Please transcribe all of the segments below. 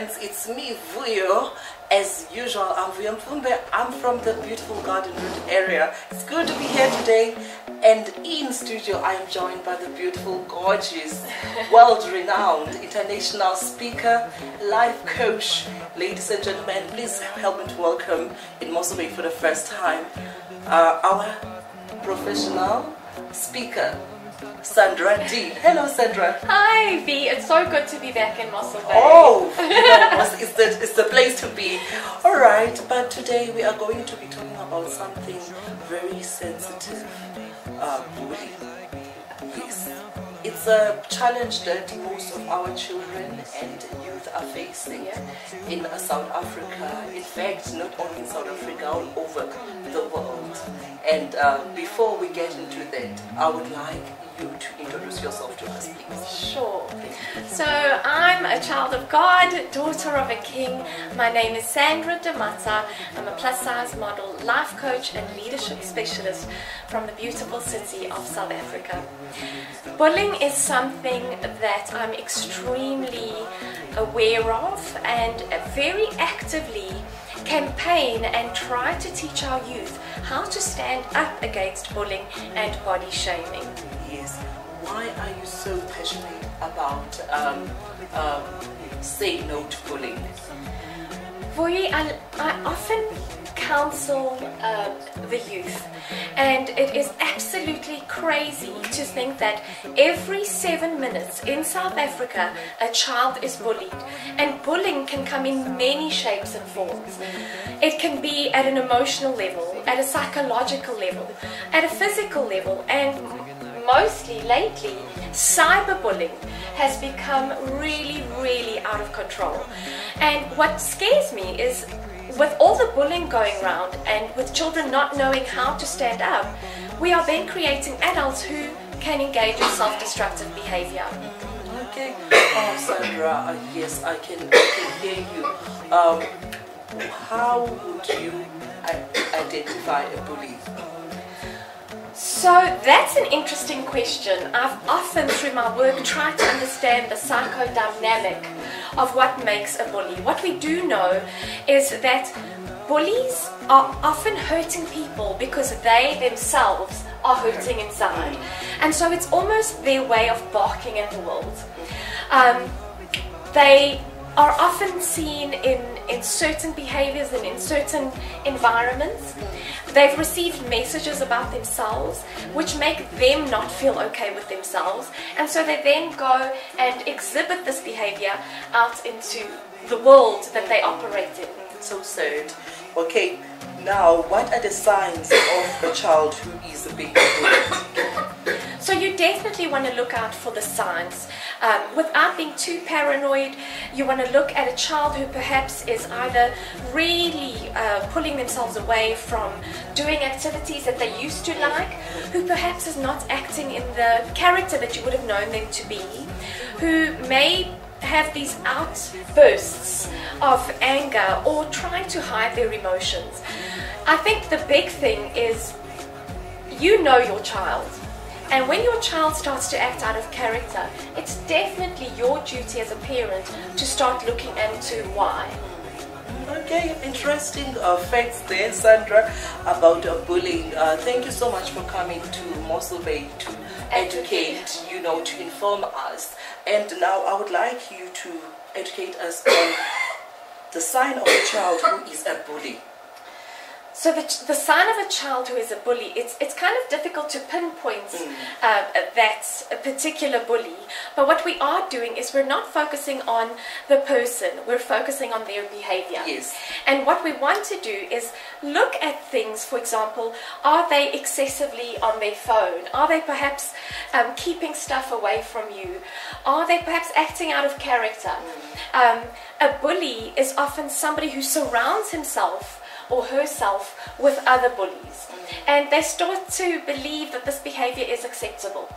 friends, it's me, Vuyo. As usual, I'm Vuyo Mfumbe. I'm from the beautiful Garden Route area. It's good to be here today. And in studio, I am joined by the beautiful, gorgeous, world-renowned international speaker, life coach. Ladies and gentlemen, please help me to welcome in Mossel Bay for the first time our professional speaker, Sandra D. Hello, Sandra. Hi, V. It's so good to be back in Mossel Bay. Oh, it's the place to be. All right, but today we are going to be talking about something very sensitive. Bullying. Yes, it's a challenge that most of our children and youth are facing in South Africa. In fact, not only in South Africa, all over the world. And before we get into that, I would like you to introduce yourself to us, please. Sure. So I'm a child of God, daughter of a king. My name is Sandra Damata. I'm a plus size model, life coach and leadership specialist from the beautiful city of South Africa. Bullying is something that I'm extremely aware of and very actively campaign and try to teach our youth how to stand up against bullying and body shaming. Yes. Why are you so passionate about saying no to bullying? I often counsel the youth, and it is absolutely crazy to think that every 7 minutes in South Africa a child is bullied, and bullying can come in many shapes and forms. It can be at an emotional level, at a psychological level, at a physical level, and mostly lately cyberbullying has become really, really out of control. And what scares me is, with all the bullying going around and with children not knowing how to stand up, we are then creating adults who can engage in self-destructive behavior. Okay. Oh, Sandra, yes, I can hear you. How would you identify a bully? So that's an interesting question. I've often through my work tried to understand the psychodynamic of what makes a bully. What we do know is that bullies are often hurting people because they themselves are hurting inside. And so it's almost their way of barking at the world. They are often seen in certain behaviors and in certain environments. They've received messages about themselves which make them not feel okay with themselves, and so they then go and exhibit this behavior out into the world that they operate in. So sad. Okay, now what are the signs of a child who is being bullied? So you definitely want to look out for the signs. Without being too paranoid, you want to look at a child who perhaps is either really pulling themselves away from doing activities that they used to like, who perhaps is not acting in the character that you would have known them to be, who may have these outbursts of anger or trying to hide their emotions. I think the big thing is, you know your child. And when your child starts to act out of character, it's definitely your duty as a parent to start looking into why. Okay, interesting facts there, Sandra, about bullying. Thank you so much for coming to Mossel Bay to educate, to inform us. And now I would like you to educate us on the sign of a child who is a bully. So the sign of a child who is a bully, it's kind of difficult to pinpoint that a particular bully. But what we are doing is we're not focusing on the person, we're focusing on their behavior. Yes. And what we want to do is look at things, for example, are they excessively on their phone? Are they perhaps keeping stuff away from you? Are they perhaps acting out of character? A bully is often somebody who surrounds himself or herself with other bullies, and they start to believe that this behavior is acceptable.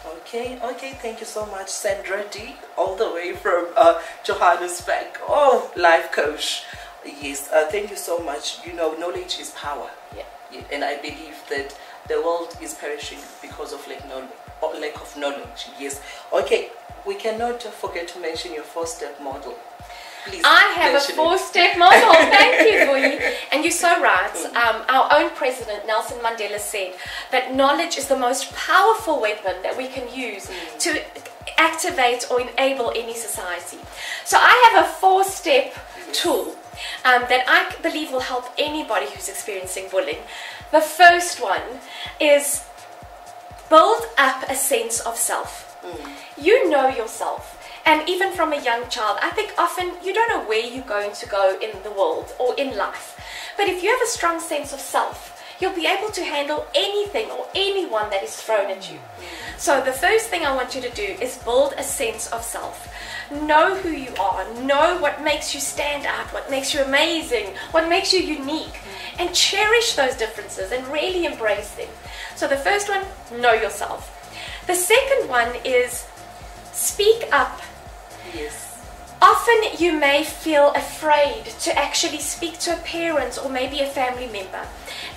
Okay, thank you so much, Sandra D, all the way from Johannesburg. Oh, life coach. Yes, thank you so much. Knowledge is power. Yeah. And I believe that the world is perishing because of lack of knowledge. Yes. Okay, we cannot forget to mention your 4-step model. Please I have a mention it. 4-step model. Thank you, Boyi. And you're so right. Our own president, Nelson Mandela, said that knowledge is the most powerful weapon that we can use to activate or enable any society. So I have a 4-step tool that I believe will help anybody who's experiencing bullying. The first one is build up a sense of self. You know yourself. And even from a young child, I think often you don't know where you're going to go in the world or in life. But if you have a strong sense of self, you'll be able to handle anything or anyone that is thrown at you. So the first thing I want you to do is build a sense of self. Know who you are. Know what makes you stand out, what makes you amazing, what makes you unique. And cherish those differences and really embrace them. So the first one, know yourself. The second one is speak up. Yes. Often you may feel afraid to actually speak to a parent or maybe a family member.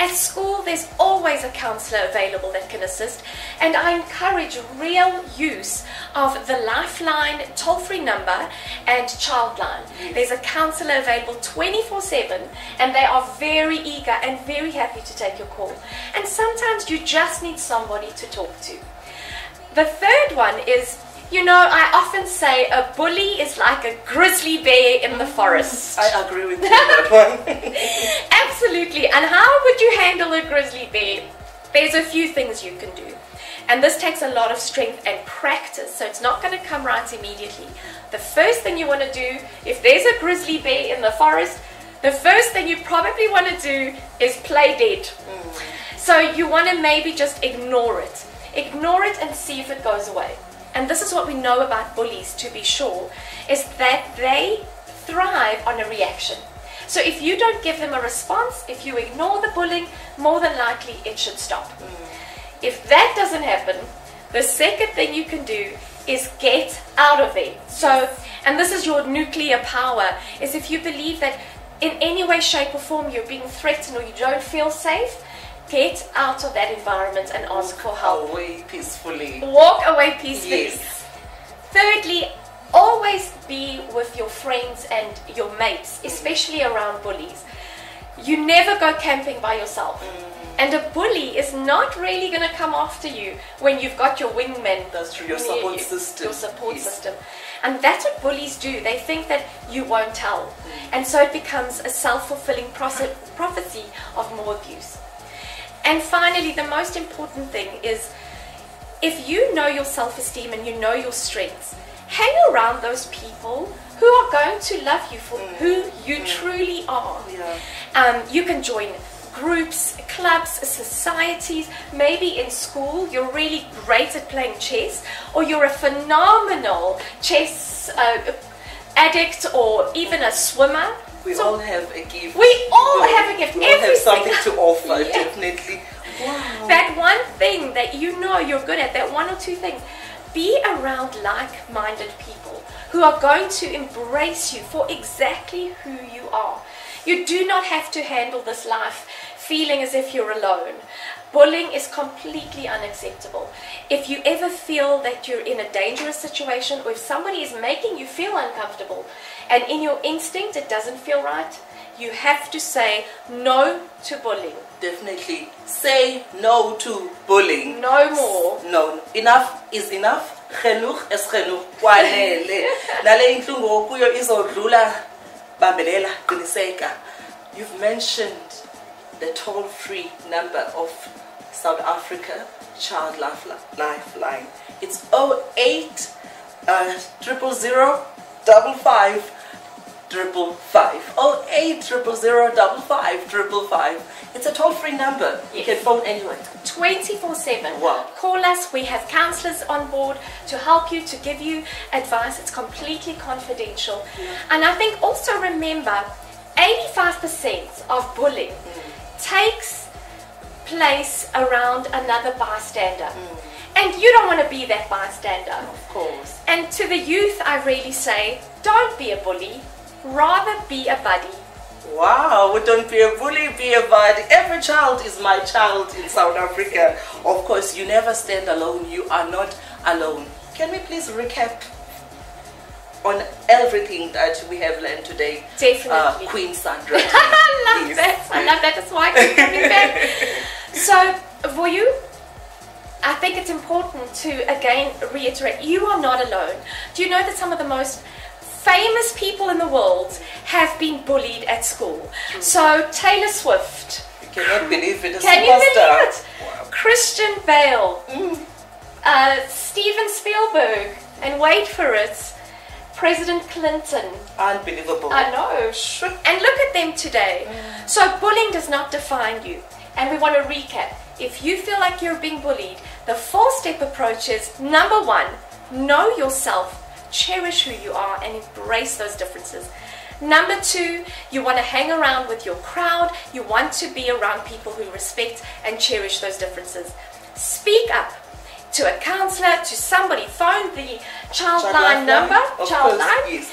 At school, there's always a counselor available that can assist, and I encourage real use of the Lifeline toll-free number and Childline. There's a counselor available 24/7, and they are very eager and very happy to take your call. And sometimes you just need somebody to talk to. The third one is, you know, I often say a bully is like a grizzly bear in the forest. I agree with you on that one. Absolutely. And how would you handle a grizzly bear? There's a few things you can do. And this takes a lot of strength and practice, so it's not going to come right immediately. The first thing you want to do, if there's a grizzly bear in the forest, the first thing you probably want to do is play dead. So you want to maybe just ignore it. Ignore it and see if it goes away. And this is what we know about bullies, to be sure, is that they thrive on a reaction. So if you don't give them a response, if you ignore the bullying, more than likely it should stop. If that doesn't happen, the second thing you can do is get out of there. So, and this is your nuclear power, is if you believe that in any way, shape or form you're being threatened or you don't feel safe, get out of that environment and ask for help. Walk away peacefully. Walk away peacefully. Yes. Thirdly, always be with your friends and your mates, especially around bullies. You never go camping by yourself. And a bully is not really going to come after you when you've got your wingman. That's true, your near support you, system. Your support Yes. system. And that's what bullies do. They think that you won't tell. And so it becomes a self-fulfilling prophecy of more abuse. And finally, the most important thing is, if you know your self-esteem and you know your strengths, hang around those people who are going to love you for who you truly are. Yeah. You can join groups, clubs, societies. Maybe in school you're really great at playing chess, or you're a phenomenal chess addict, or even a swimmer. We all have a gift. We all have a gift. We all have something Everything. to offer, Yeah. definitely. Wow. That one thing that you know you're good at, that one or two things, be around like-minded people who are going to embrace you for exactly who you are. You do not have to handle this life feeling as if you're alone. Bullying is completely unacceptable. If you ever feel that you're in a dangerous situation, or if somebody is making you feel uncomfortable, and in your instinct it doesn't feel right, you have to say no to bullying. Definitely. Say no to bullying. No more. No. Enough is enough. Genoeg is genoeg. Kwanele. Nale inhlungu kuyo izodlula. Bambelela, qiniseka. You've mentioned the toll-free number of South Africa Child Lifeline. It's 08 000 55 555. 08 000 55 555. It's a toll-free number. You Yes. can phone anywhere. 24/7. Wow. Call us. We have counselors on board to help you, to give you advice. It's completely confidential. And I think also remember, 85% of bullying takes place around another bystander. And you don't want to be that bystander. Of course. And to the youth, I really say, don't be a bully, rather be a buddy. Wow, don't be a bully, be a buddy. Every child is my child in South Africa. Of course, you never stand alone. You are not alone. Can we please recap on everything that we have learned today. Definitely. Queen Sandra. I love that. I love that. That's why I keep coming back. So, for you, I think it's important to again reiterate, you are not alone. Do you know that some of the most famous people in the world have been bullied at school? So, Taylor Swift. You cannot believe it. Can you believe it? Wow. Christian Bale. Steven Spielberg. And wait for it, President Clinton. Unbelievable. I know. And look at them today. So bullying does not define you. And we want to recap. If you feel like you're being bullied, the 4-step approach is: number 1, know yourself, cherish who you are, and embrace those differences. Number 2, you want to hang around with your crowd. You want to be around people who respect and cherish those differences. Speak up to a counselor, to somebody. Phone the Childline number, Childline. Yes.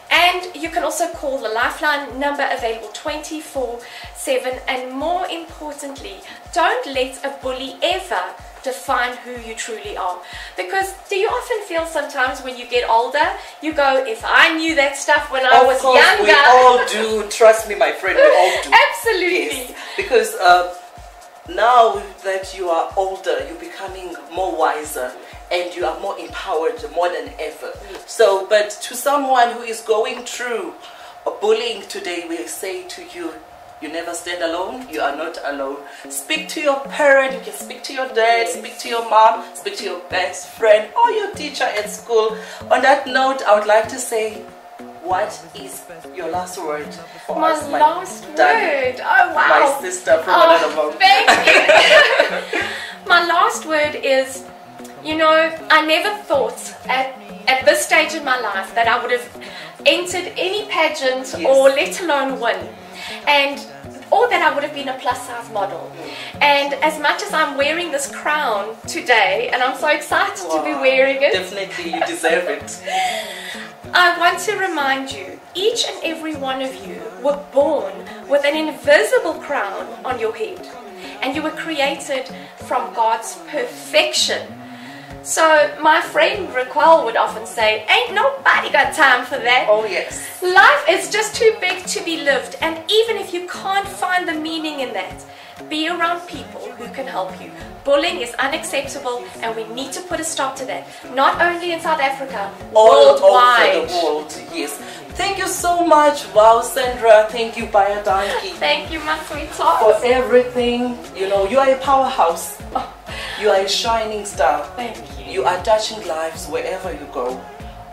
And you can also call the Lifeline number, available 24/7. And more importantly, don't let a bully ever define who you truly are. Because do you often feel sometimes when you get older, you go, if I knew that stuff when I was younger. We all do. Trust me, my friend, we all do. Absolutely. Yes. Because now that you are older, you're becoming more wiser and you are more empowered more than ever. So, but to someone who is going through bullying today, we say to you, you never stand alone. You are not alone. Speak to your parent. You can speak to your dad, speak to your mom, speak to your best friend or your teacher at school. On that note, I would like to say, what is your last word for My us? last word. Oh wow. My sister from another mom. Thank you. My last word is, you know, I never thought at this stage in my life that I would have entered any pageant, yes, or let alone win, or that I would have been a plus size model. And as much as I'm wearing this crown today, and I'm so excited to be wearing it. Definitely, you deserve it. I want to remind you, each and every one of you were born with an invisible crown on your head, and you were created from God's perfection. So my friend Raquel would often say, ain't nobody got time for that. Oh yes. Life is just too big to be lived, and even if you can't find the meaning in that, be around people who can help you. Bullying is unacceptable, and we need to put a stop to that. Not only in South Africa, all worldwide. over the world, yes. Thank you so much. Wow, Sandra. Thank you, Bayadanki. Thank you, my sweetheart. For everything. You know, you are a powerhouse. You are a shining star. Thank you. You are touching lives wherever you go.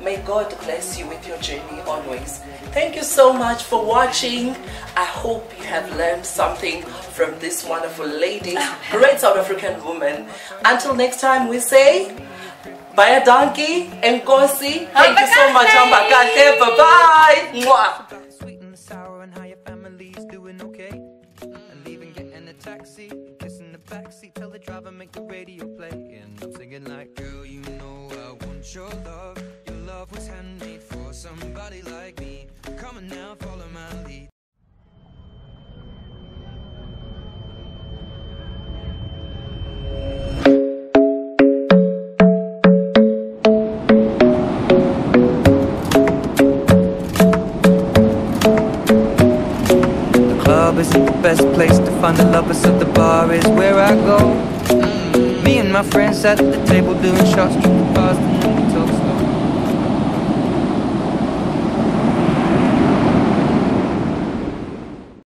May God bless you with your journey always. Thank you so much for watching. I hope you have learned something from this wonderful lady, great South African woman. Until next time, we say, Bayadanki and Nkosi. Thank you so much. Bye-bye. Mwah. Sweet and sour, and how your family's doing okay. And leaving, getting a taxi, kissing the backseat, tell the driver make the radio play. And I'm singing like, girl, you know I want your love. Your love was handmade for somebody like me. Come on now, follow my lead. Isn't the best place to find the lovers, so the bar is where I go. Me and my friends at the table doing shots, drinking bars.